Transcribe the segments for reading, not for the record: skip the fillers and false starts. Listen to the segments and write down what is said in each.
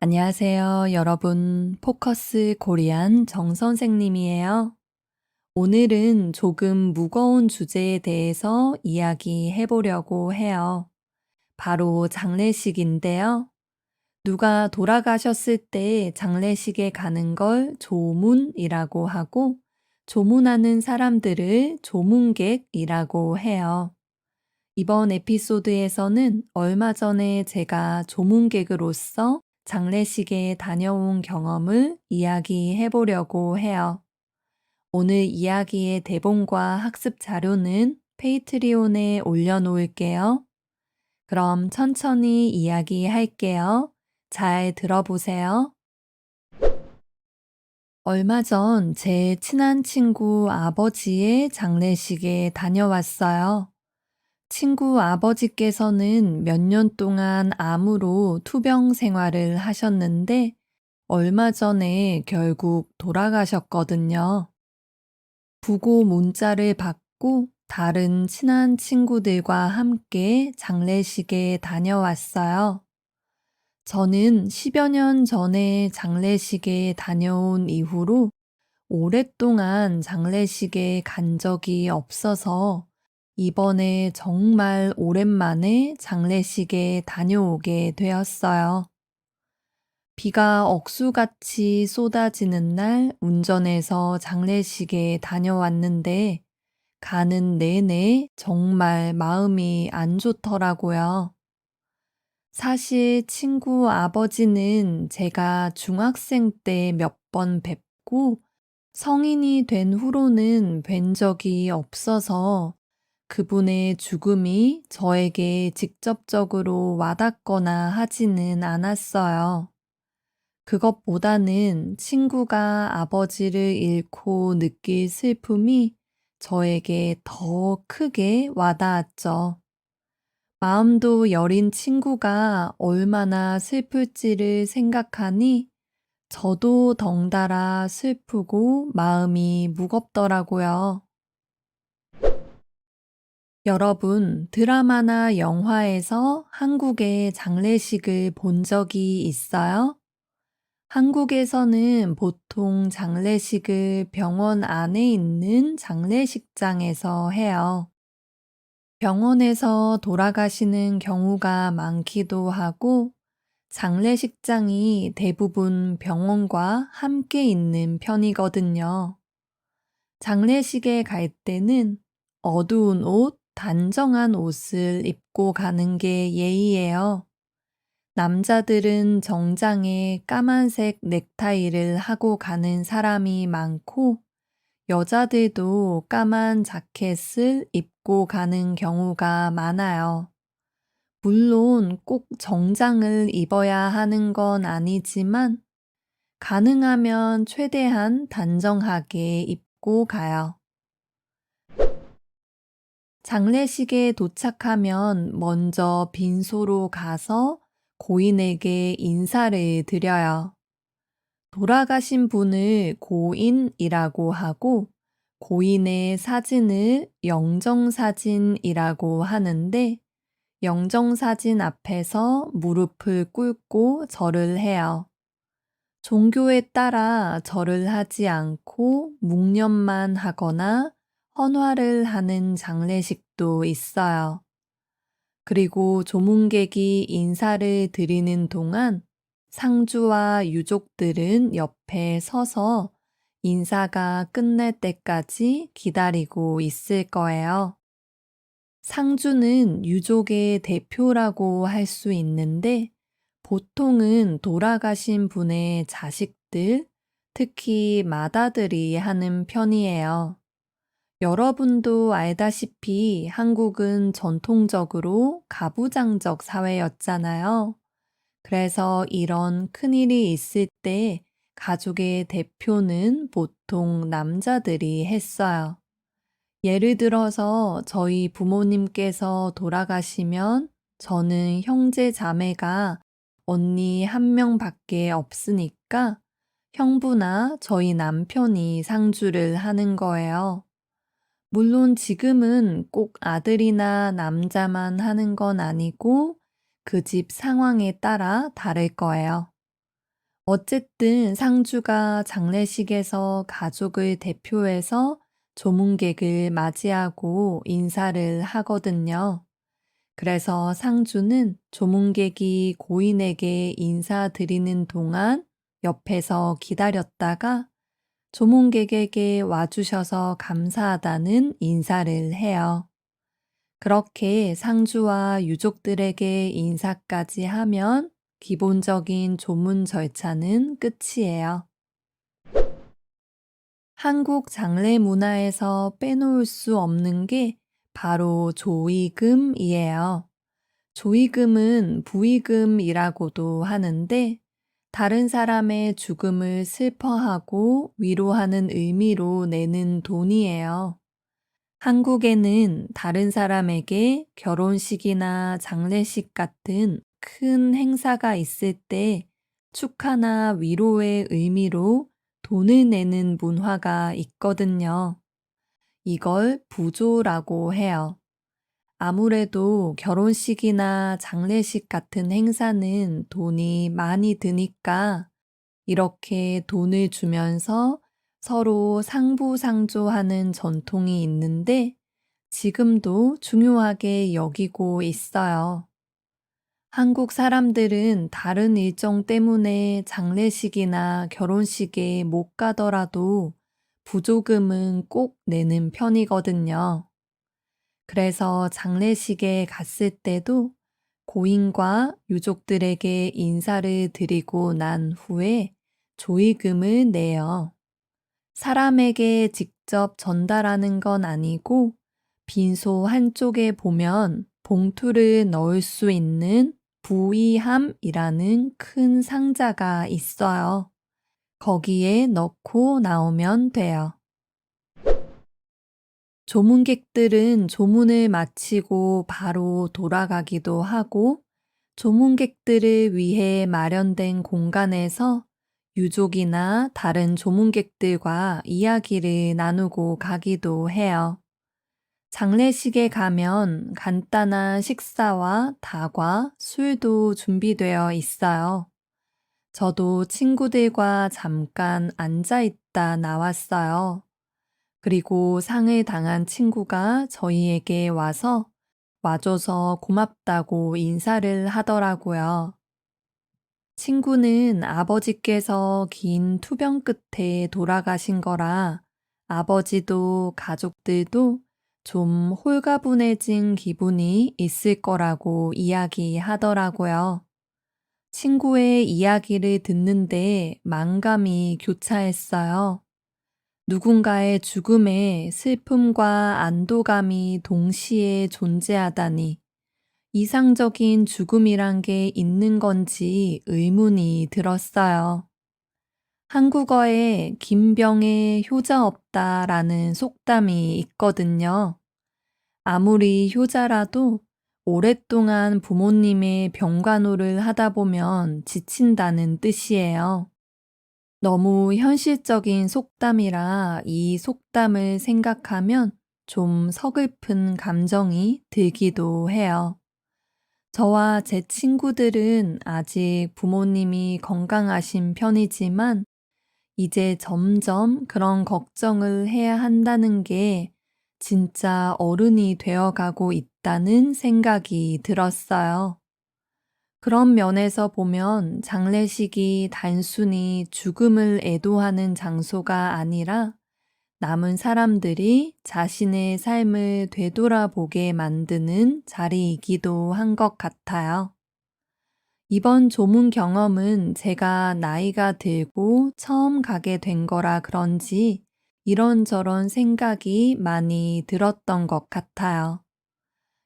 안녕하세요, 여러분. 포커스 코리안 정 선생님이에요. 오늘은 조금 무거운 주제에 대해서 이야기해 보려고 해요. 바로 장례식인데요. 누가 돌아가셨을 때 장례식에 가는 걸 조문이라고 하고, 조문하는 사람들을 조문객이라고 해요. 이번 에피소드에서는 얼마 전에 제가 조문객으로서 장례식에 다녀온 경험을 이야기해 보려고 해요. 오늘 이야기의 대본과 학습 자료는 페이트리온에 올려놓을게요. 그럼 천천히 이야기할게요. 잘 들어보세요. 얼마 전 제 친한 친구 아버지의 장례식에 다녀왔어요. 친구 아버지께서는 몇 년 동안 암으로 투병 생활을 하셨는데 얼마 전에 결국 돌아가셨거든요. 부고 문자를 받고 다른 친한 친구들과 함께 장례식에 다녀왔어요. 저는 10여 년 전에 장례식에 다녀온 이후로 오랫동안 장례식에 간 적이 없어서 이번에 정말 오랜만에 장례식에 다녀오게 되었어요. 비가 억수같이 쏟아지는 날 운전해서 장례식에 다녀왔는데 가는 내내 정말 마음이 안 좋더라고요. 사실 친구 아버지는 제가 중학생 때 몇 번 뵙고 성인이 된 후로는 뵌 적이 없어서 그분의 죽음이 저에게 직접적으로 와닿거나 하지는 않았어요. 그것보다는 친구가 아버지를 잃고 느낄 슬픔이 저에게 더 크게 와닿았죠. 마음도 여린 친구가 얼마나 슬플지를 생각하니 저도 덩달아 슬프고 마음이 무겁더라고요. 여러분, 드라마나 영화에서 한국의 장례식을 본 적이 있어요? 한국에서는 보통 장례식을 병원 안에 있는 장례식장에서 해요. 병원에서 돌아가시는 경우가 많기도 하고, 장례식장이 대부분 병원과 함께 있는 편이거든요. 장례식에 갈 때는 어두운 옷, 단정한 옷을 입고 가는 게 예의예요. 남자들은 정장에 까만색 넥타이를 하고 가는 사람이 많고, 여자들도 까만 자켓을 입고 가는 경우가 많아요. 물론 꼭 정장을 입어야 하는 건 아니지만, 가능하면 최대한 단정하게 입고 가요. 장례식에 도착하면 먼저 빈소로 가서 고인에게 인사를 드려요. 돌아가신 분을 고인이라고 하고 고인의 사진을 영정사진이라고 하는데 영정사진 앞에서 무릎을 꿇고 절을 해요. 종교에 따라 절을 하지 않고 묵념만 하거나 헌화를 하는 장례식도 있어요. 그리고 조문객이 인사를 드리는 동안 상주와 유족들은 옆에 서서 인사가 끝날 때까지 기다리고 있을 거예요. 상주는 유족의 대표라고 할 수 있는데 보통은 돌아가신 분의 자식들, 특히 맏아들이 하는 편이에요. 여러분도 알다시피 한국은 전통적으로 가부장적 사회였잖아요. 그래서 이런 큰일이 있을 때 가족의 대표는 보통 남자들이 했어요. 예를 들어서 저희 부모님께서 돌아가시면 저는 형제 자매가 언니 한 명밖에 없으니까 형부나 저희 남편이 상주를 하는 거예요. 물론 지금은 꼭 아들이나 남자만 하는 건 아니고 그 집 상황에 따라 다를 거예요. 어쨌든 상주가 장례식에서 가족을 대표해서 조문객을 맞이하고 인사를 하거든요. 그래서 상주는 조문객이 고인에게 인사드리는 동안 옆에서 기다렸다가 조문객에게 와주셔서 감사하다는 인사를 해요. 그렇게 상주와 유족들에게 인사까지 하면 기본적인 조문 절차는 끝이에요. 한국 장례 문화에서 빼놓을 수 없는 게 바로 조의금이에요. 조의금은 부의금이라고도 하는데 다른 사람의 죽음을 슬퍼하고 위로하는 의미로 내는 돈이에요. 한국에는 다른 사람에게 결혼식이나 장례식 같은 큰 행사가 있을 때 축하나 위로의 의미로 돈을 내는 문화가 있거든요. 이걸 부조라고 해요. 아무래도 결혼식이나 장례식 같은 행사는 돈이 많이 드니까 이렇게 돈을 주면서 서로 상부상조하는 전통이 있는데 지금도 중요하게 여기고 있어요. 한국 사람들은 다른 일정 때문에 장례식이나 결혼식에 못 가더라도 부조금은 꼭 내는 편이거든요. 그래서 장례식에 갔을 때도 고인과 유족들에게 인사를 드리고 난 후에 조의금을 내요. 사람에게 직접 전달하는 건 아니고 빈소 한쪽에 보면 봉투를 넣을 수 있는 부의함이라는 큰 상자가 있어요. 거기에 넣고 나오면 돼요. 조문객들은 조문을 마치고 바로 돌아가기도 하고 조문객들을 위해 마련된 공간에서 유족이나 다른 조문객들과 이야기를 나누고 가기도 해요. 장례식에 가면 간단한 식사와 다과, 술도 준비되어 있어요. 저도 친구들과 잠깐 앉아 있다 나왔어요. 그리고 상을 당한 친구가 저희에게 와줘서 고맙다고 인사를 하더라고요. 친구는 아버지께서 긴 투병 끝에 돌아가신 거라 아버지도 가족들도 좀 홀가분해진 기분이 있을 거라고 이야기하더라고요. 친구의 이야기를 듣는데 만감이 교차했어요. 누군가의 죽음에 슬픔과 안도감이 동시에 존재하다니 이상적인 죽음이란 게 있는 건지 의문이 들었어요. 한국어에 김병에 효자 없다라는 속담이 있거든요. 아무리 효자라도 오랫동안 부모님의 병간호를 하다 보면 지친다는 뜻이에요. 너무 현실적인 속담이라 이 속담을 생각하면 좀 서글픈 감정이 들기도 해요. 저와 제 친구들은 아직 부모님이 건강하신 편이지만 이제 점점 그런 걱정을 해야 한다는 게 진짜 어른이 되어가고 있다는 생각이 들었어요. 그런 면에서 보면 장례식이 단순히 죽음을 애도하는 장소가 아니라 남은 사람들이 자신의 삶을 되돌아보게 만드는 자리이기도 한 것 같아요. 이번 조문 경험은 제가 나이가 들고 처음 가게 된 거라 그런지 이런저런 생각이 많이 들었던 것 같아요.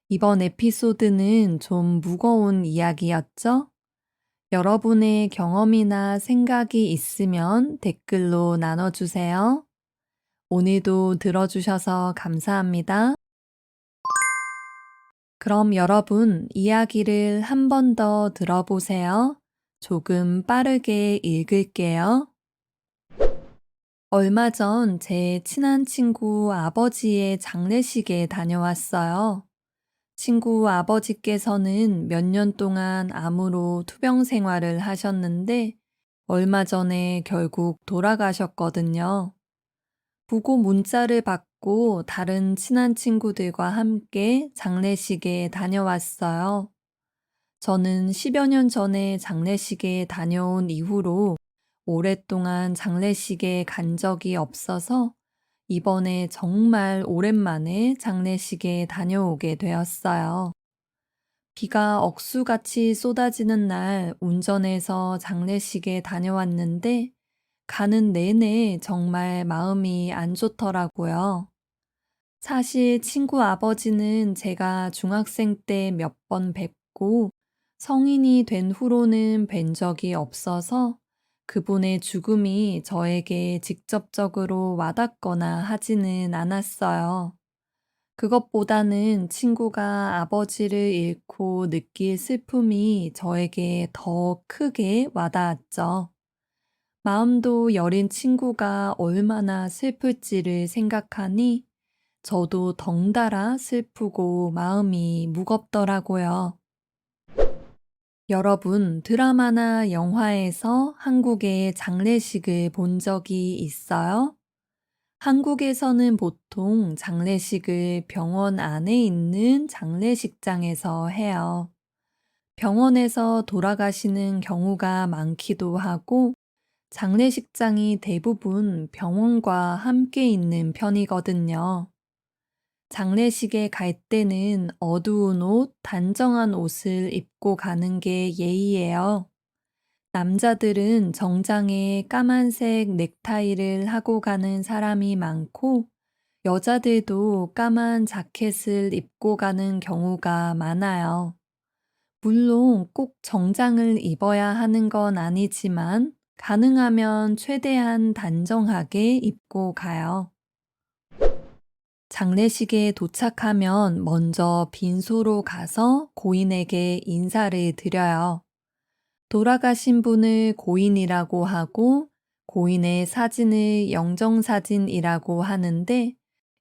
이번 에피소드는 좀 무거운 이야기였죠? 여러분의 경험이나 생각이 있으면 댓글로 나눠주세요. 오늘도 들어주셔서 감사합니다. 그럼 여러분 이야기를 한 번 더 들어보세요. 조금 빠르게 읽을게요. 얼마 전 제 친한 친구 아버지의 장례식에 다녀왔어요. 친구 아버지께서는 몇 년 동안 암으로 투병 생활을 하셨는데 얼마 전에 결국 돌아가셨거든요. 부고 문자를 받고 다른 친한 친구들과 함께 장례식에 다녀왔어요. 저는 10여 년 전에 장례식에 다녀온 이후로 오랫동안 장례식에 간 적이 없어서 이번에 정말 오랜만에 장례식에 다녀오게 되었어요. 비가 억수같이 쏟아지는 날 운전해서 장례식에 다녀왔는데 가는 내내 정말 마음이 안 좋더라고요. 사실 친구 아버지는 제가 중학생 때 몇 번 뵙고 성인이 된 후로는 뵌 적이 없어서 그분의 죽음이 저에게 직접적으로 와닿거나 하지는 않았어요. 그것보다는 친구가 아버지를 잃고 느낄 슬픔이 저에게 더 크게 와닿았죠. 마음도 여린 친구가 얼마나 슬플지를 생각하니 저도 덩달아 슬프고 마음이 무겁더라고요. 여러분, 드라마나 영화에서 한국의 장례식을 본 적이 있어요? 한국에서는 보통 장례식을 병원 안에 있는 장례식장에서 해요. 병원에서 돌아가시는 경우가 많기도 하고, 장례식장이 대부분 병원과 함께 있는 편이거든요. 장례식에 갈 때는 어두운 옷, 단정한 옷을 입고 가는 게 예의예요. 남자들은 정장에 까만색 넥타이를 하고 가는 사람이 많고, 여자들도 까만 자켓을 입고 가는 경우가 많아요. 물론 꼭 정장을 입어야 하는 건 아니지만, 가능하면 최대한 단정하게 입고 가요. 장례식에 도착하면 먼저 빈소로 가서 고인에게 인사를 드려요. 돌아가신 분을 고인이라고 하고 고인의 사진을 영정사진이라고 하는데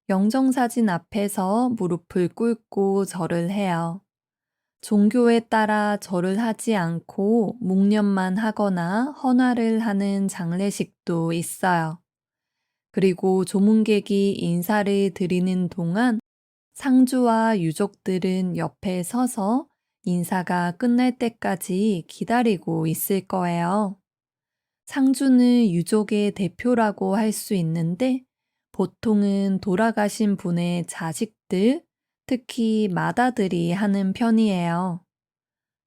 영정사진 앞에서 무릎을 꿇고 절을 해요. 종교에 따라 절을 하지 않고 묵념만 하거나 헌화를 하는 장례식도 있어요. 그리고 조문객이 인사를 드리는 동안 상주와 유족들은 옆에 서서 인사가 끝날 때까지 기다리고 있을 거예요. 상주는 유족의 대표라고 할 수 있는데 보통은 돌아가신 분의 자식들, 특히 맏아들이 하는 편이에요.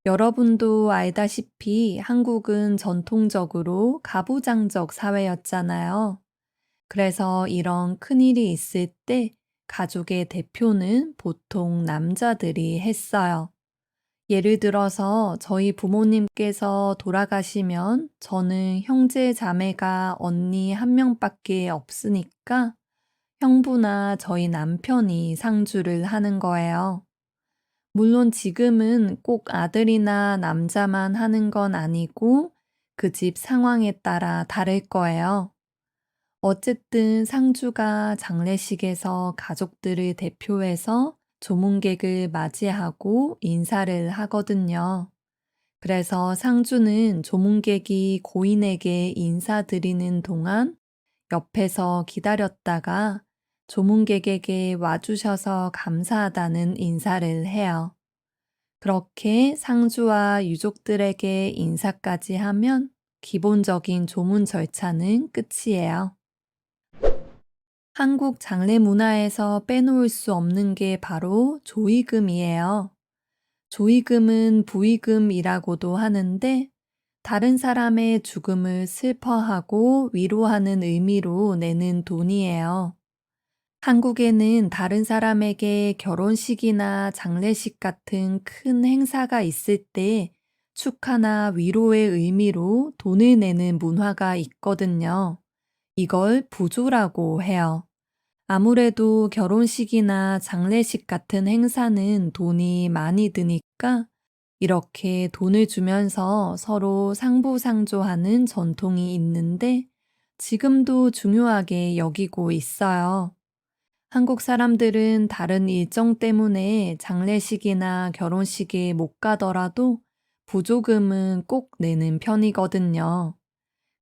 여러분도 알다시피 한국은 전통적으로 가부장적 사회였잖아요. 그래서 이런 큰일이 있을 때 가족의 대표는 보통 남자들이 했어요. 예를 들어서 저희 부모님께서 돌아가시면 저는 형제 자매가 언니 한 명밖에 없으니까 형부나 저희 남편이 상주를 하는 거예요. 물론 지금은 꼭 아들이나 남자만 하는 건 아니고 그 집 상황에 따라 다를 거예요. 어쨌든 상주가 장례식에서 가족들을 대표해서 조문객을 맞이하고 인사를 하거든요. 그래서 상주는 조문객이 고인에게 인사드리는 동안 옆에서 기다렸다가 조문객에게 와주셔서 감사하다는 인사를 해요. 그렇게 상주와 유족들에게 인사까지 하면 기본적인 조문 절차는 끝이에요. 한국 장례 문화에서 빼놓을 수 없는 게 바로 조의금이에요. 조의금은 부의금이라고도 하는데 다른 사람의 죽음을 슬퍼하고 위로하는 의미로 내는 돈이에요. 한국에는 다른 사람에게 결혼식이나 장례식 같은 큰 행사가 있을 때 축하나 위로의 의미로 돈을 내는 문화가 있거든요. 이걸 부조라고 해요. 아무래도 결혼식이나 장례식 같은 행사는 돈이 많이 드니까 이렇게 돈을 주면서 서로 상부상조하는 전통이 있는데 지금도 중요하게 여기고 있어요. 한국 사람들은 다른 일정 때문에 장례식이나 결혼식에 못 가더라도 부조금은 꼭 내는 편이거든요.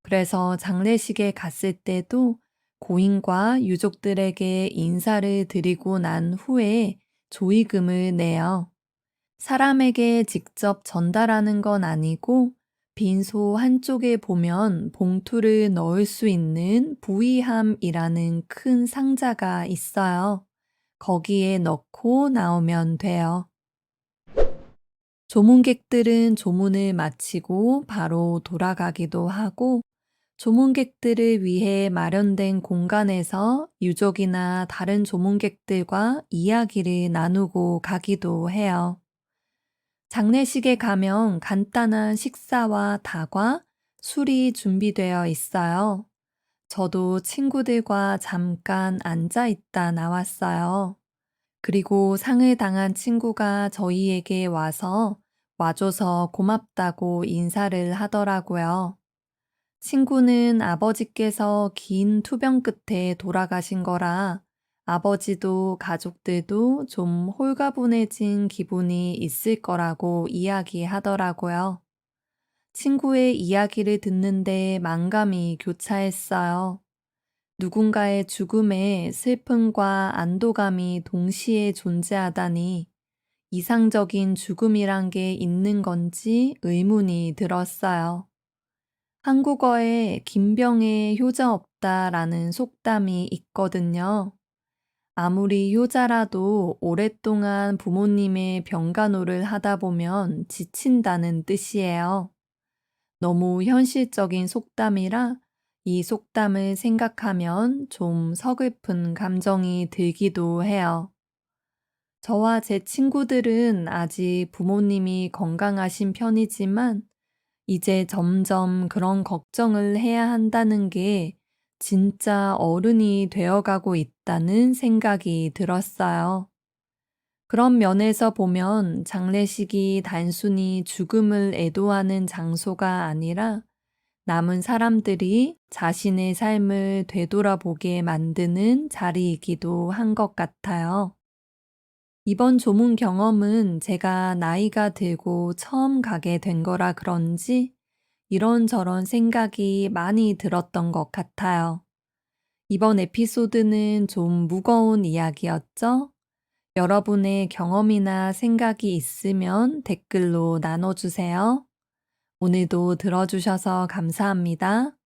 그래서 장례식에 갔을 때도 고인과 유족들에게 인사를 드리고 난 후에 조의금을 내요. 사람에게 직접 전달하는 건 아니고 빈소 한쪽에 보면 봉투를 넣을 수 있는 부의함이라는 큰 상자가 있어요. 거기에 넣고 나오면 돼요. 조문객들은 조문을 마치고 바로 돌아가기도 하고 조문객들을 위해 마련된 공간에서 유족이나 다른 조문객들과 이야기를 나누고 가기도 해요. 장례식에 가면 간단한 식사와 다과, 술이 준비되어 있어요. 저도 친구들과 잠깐 앉아 있다 나왔어요. 그리고 상을 당한 친구가 저희에게 와줘서 고맙다고 인사를 하더라고요. 친구는 아버지께서 긴 투병 끝에 돌아가신 거라 아버지도 가족들도 좀 홀가분해진 기분이 있을 거라고 이야기하더라고요. 친구의 이야기를 듣는데 만감이 교차했어요. 누군가의 죽음에 슬픔과 안도감이 동시에 존재하다니 이상적인 죽음이란 게 있는 건지 의문이 들었어요. 한국어에 김병에 효자 없다라는 속담이 있거든요. 아무리 효자라도 오랫동안 부모님의 병간호를 하다 보면 지친다는 뜻이에요. 너무 현실적인 속담이라 이 속담을 생각하면 좀 서글픈 감정이 들기도 해요. 저와 제 친구들은 아직 부모님이 건강하신 편이지만 이제 점점 그런 걱정을 해야 한다는 게 진짜 어른이 되어가고 있다는 생각이 들었어요. 그런 면에서 보면 장례식이 단순히 죽음을 애도하는 장소가 아니라 남은 사람들이 자신의 삶을 되돌아보게 만드는 자리이기도 한 것 같아요. 이번 조문 경험은 제가 나이가 들고 처음 가게 된 거라 그런지 이런저런 생각이 많이 들었던 것 같아요. 이번 에피소드는 좀 무거운 이야기였죠? 여러분의 경험이나 생각이 있으면 댓글로 나눠주세요. 오늘도 들어주셔서 감사합니다.